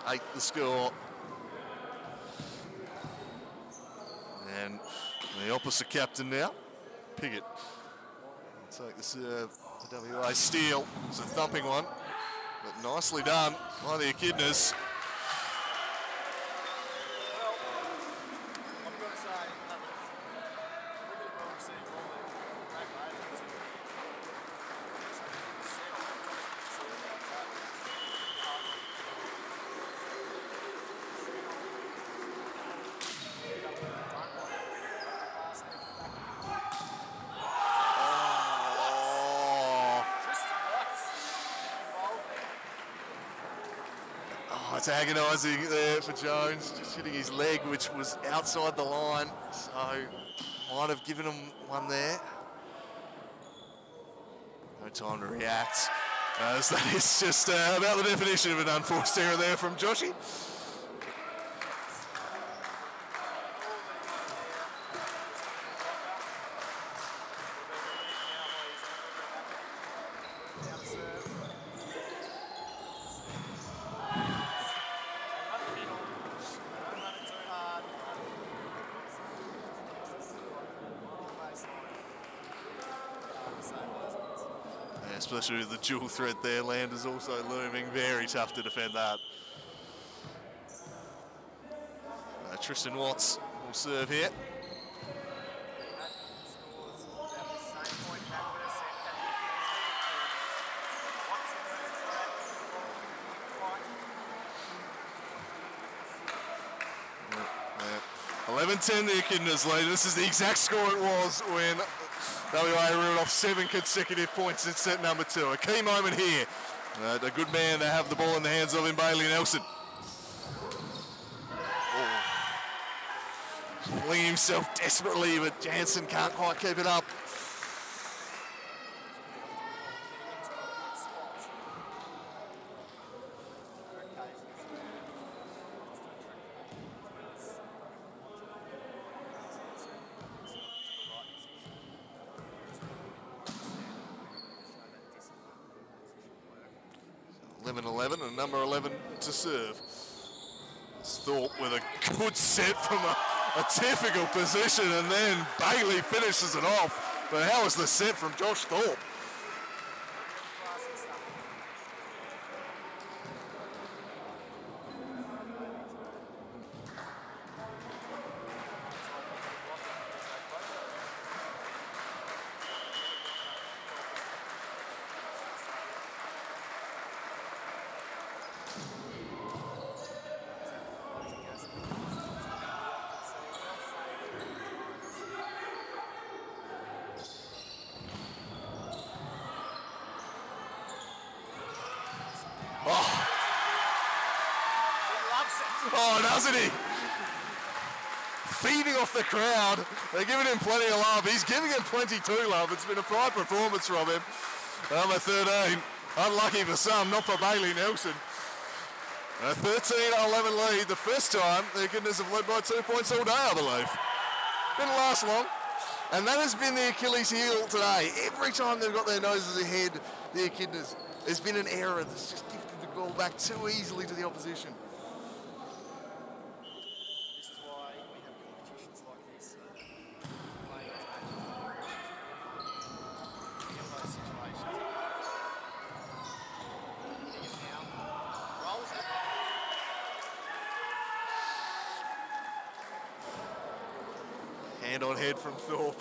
8-8 the score. And the opposite captain now, Piggott. Take the serve to WA Steel. It's a thumping one, but nicely done by the Echidnas. It's agonising there for Jones, just hitting his leg, which was outside the line, so might have given him one there. No time to react, as that is just about the definition of an unforced error there from Joshy. Especially with the dual threat there, Landers also looming, very tough to defend that. Tristan Watts will serve here. Yeah. 11-10 the Echidnas lead. This is the exact score it was when WA ruled off 7 consecutive points in set number 2. A key moment here. A good man to have the ball in the hands of in Bailey Nelson. Oh. Flinging himself desperately, but Jansen can't quite keep it up. And number 11 to serve. Thorpe with a good set from a difficult position, and then Bailey finishes it off. But how was the set from Josh Thorpe? Oh, doesn't he? Feeding off the crowd. They're giving him plenty of love. He's giving him plenty too love. It's been a fine performance from him. Number 13. Unlucky for some, not for Bailey Nelson. A 13-11 lead. The first time the Echidnas have led by 2 points all day, I believe. Didn't last long. And that has been the Achilles heel today. Every time they've got their noses ahead, the Echidnas, there's been an error that's just gifted the ball back too easily to the opposition. Hand on head from Thorpe.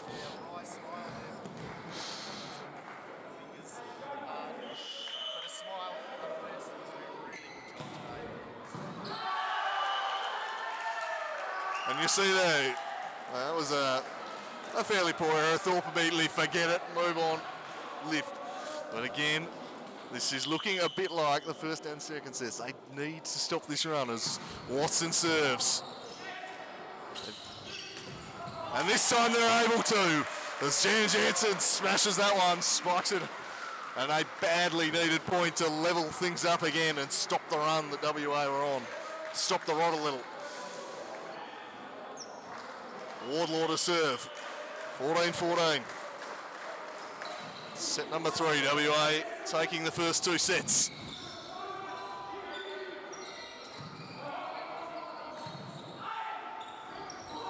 And you see there, that was a fairly poor error. Thorpe immediately forget it, move on, lift. But again, this is looking a bit like the first and second sets. They need to stop this run as Watson serves. And this time they're able to, as Jan Jansen smashes that one, spikes it, and a badly needed point to level things up again and stop the run that WA were on. Stop the rod a little. Wardlaw to serve, 14-14. Set number 3, WA taking the first 2 sets.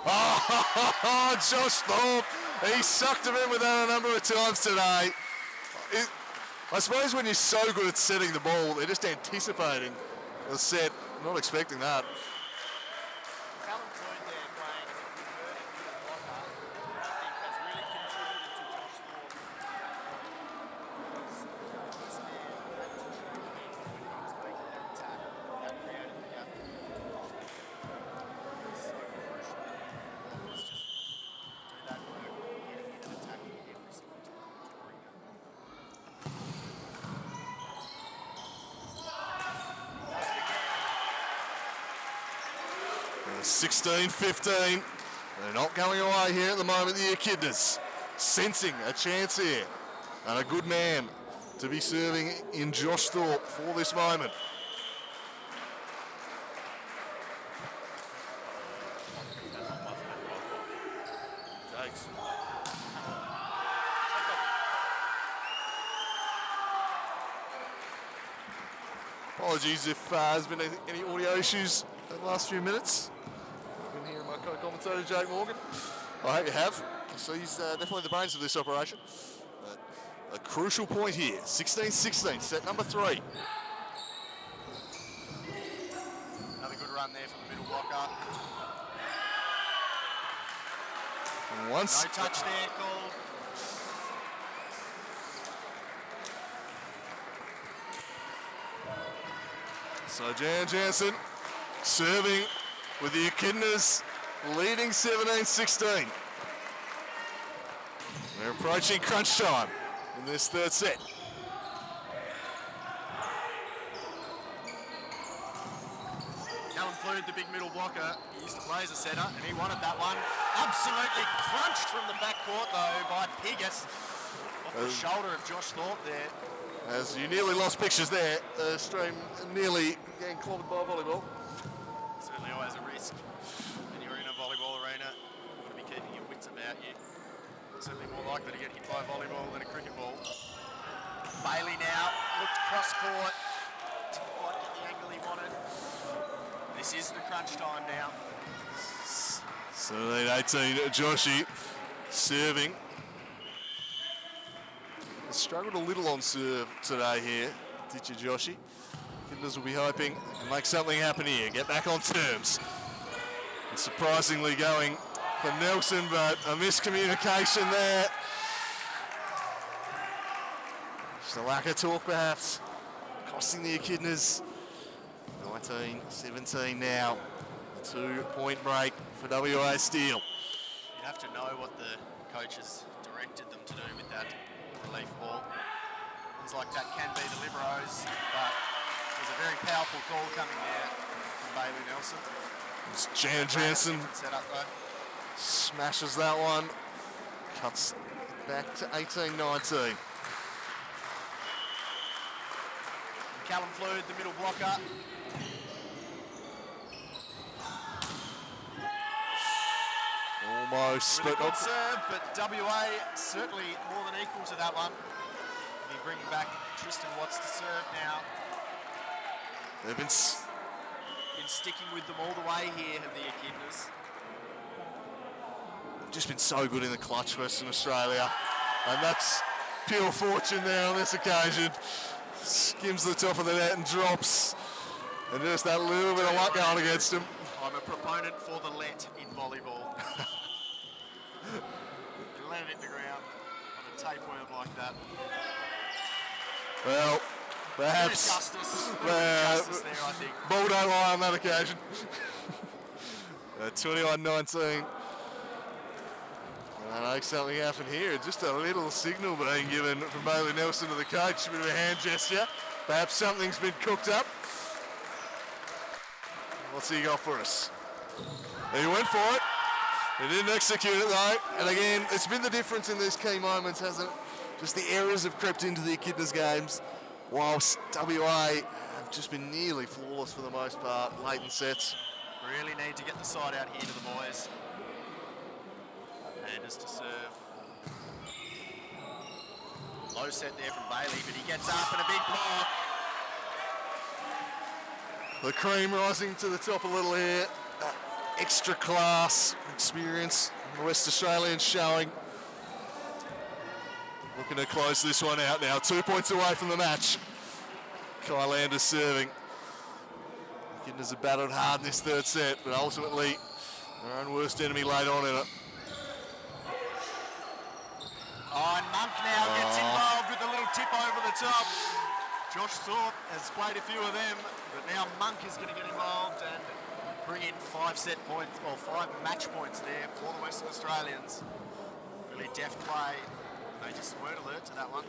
Oh! Oh, Josh Thorpe, he sucked him in with that a number of times today. I suppose when you're so good at setting the ball, they're just anticipating the set, not expecting that. Callum Floyd there playing as a converted middle blocker, which I think has really contributed to Josh Thorpe. This man had to show me when he was making that attack, that created the gap. It's so crucial that blockers just do that work, getting in and attacking every single time, drawing that ball. 16-15. They're not going away here at the moment, the Echidnas. Sensing a chance here. And a good man to be serving in Josh Thorpe for this moment. Jokes. Apologies if there's been any audio issues in the last few minutes. I've been hearing my co-commentator, Jake Morgan. I hope you have. So he's definitely the brains of this operation. A crucial point here, 16-16, set number 3. Another good run there from the middle blocker. And once No touch there called. So Jan Jansen serving with the Echidnas leading 17-16. They're approaching crunch time in this third set. Callum Flood, the big middle blocker, he used to play as a setter and he wanted that one. Absolutely crunched from the backcourt though by Piggott. Off the shoulder of Josh Thorpe there. As you nearly lost pictures there, the stream nearly getting clobbered by a volleyball. Certainly always a risk when you're in a volleyball arena. You want to be keeping your wits about you. Certainly more likely to get hit by a volleyball than a cricket ball. Bailey now looked cross court. Didn't quite get the angle he wanted. This is the crunch time now. 17-18, Joshi serving. Struggled a little on serve today here, did you, Joshi? Echidnas will be hoping to make something happen here, get back on terms. And surprisingly going for Nelson, but a miscommunication there. Just a lack of talk perhaps, costing the Echidnas. 19-17 now, a 2-point break for WA Steel. You have to know what the coaches directed them to do with that relief ball. Things like that can be the liberos, but there's a very powerful call coming there from Bailey Nelson. It's Jan Jansen Set up though. smashes that one, cuts back to 18-19. Callum Flood, the middle blocker. Almost, With a but good not. serve, but WA certainly more than equal to that one. Be bringing back Tristan Watts to serve now. They've been Sticking with them all the way here, have the Echidnas. just been so good in the clutch, Western Australia, and that's pure fortune there on this occasion. Skims the top of the net and drops, and just that little bit of luck going against him. I'm a proponent for the let in volleyball. You let it in the ground on a tapeworm like that. Well, perhaps Justice there, I think. ball don't lie on that occasion. 21-19. I know something happened here. Just a little signal being given from Bailey Nelson to the coach. A bit of a hand gesture. Perhaps something's been cooked up. What's he got for us? He went for it. He didn't execute it though. And again, it's been the difference in these key moments, hasn't it? Just the errors have crept into the Echidnas games, whilst WA have just been nearly flawless for the most part, late in sets. Really need to get the side out here to the boys. Anders to serve. Low set there from Bailey, but he gets up and a big block. The cream rising to the top a little here. extra class, experience the West Australians showing. Looking to close this one out now. 2 points away from the match. Kyle Landers serving. Echidnas have battled hard in this third set, but ultimately their own worst enemy late on in it. Oh, and Monk now gets involved with a little tip over the top. Josh Thorpe has played a few of them, but now Monk is going to get involved and bring in 5 set points, or 5 match points there for the Western Australians. Really deft play. Major word alert to that one.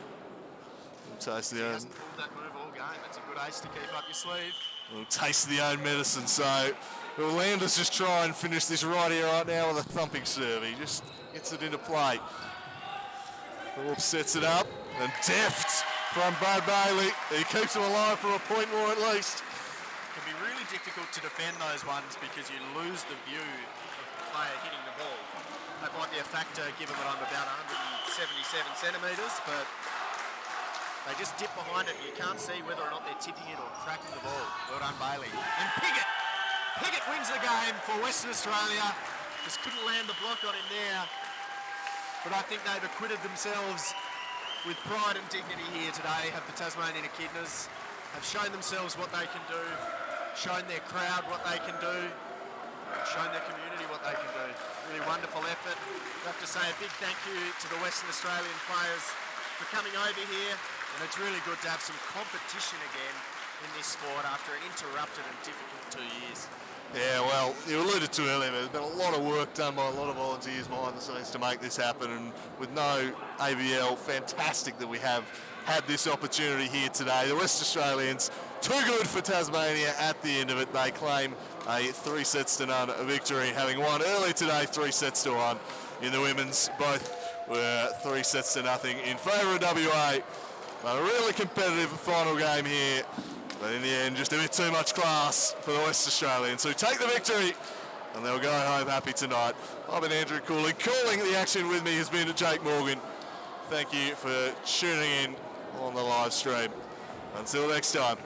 Taste He the hasn't pulled that move all game. It's a good ace to keep up your sleeve. little taste of the own medicine. So will Landers just try and finish this right here, right now with a thumping serve. He just gets it into play. Thorpe sets it up and deft from Brad Bailey. He keeps him alive for a point more at least. It can be really difficult to defend those ones because you lose the view of the player hitting the ball. That might be a factor given that I'm about 177 centimetres, but they just dip behind it. You can't see whether or not they're tipping it or cracking the ball. Well done, Bailey. And Piggott wins the game for Western Australia. Just couldn't land the block on him there. But I think they've acquitted themselves with pride and dignity here today, have the Tasmanian Echidnas. Have shown themselves what they can do, shown their crowd what they can do, shown their community what they can do. Really wonderful effort. I have to say a big thank you to the Western Australian players for coming over here, and it's really good to have some competition again in this sport after an interrupted and difficult 2 years. Yeah, well, you alluded to earlier, there's been a lot of work done by a lot of volunteers behind the scenes to make this happen, and with no AVL, fantastic that we have had this opportunity here today. The West Australians, too good for Tasmania at the end of it. They claim a 3-0 victory, having won early today 3-1 in the women's. Both were 3-0 in favour of WA. But a really competitive final game here. But in the end, just a bit too much class for the West Australians, who take the victory and they'll go home happy tonight. I've been Andrew Cooley. Calling the action with me has been Jake Morgan. Thank you for tuning in on the live stream. Until next time.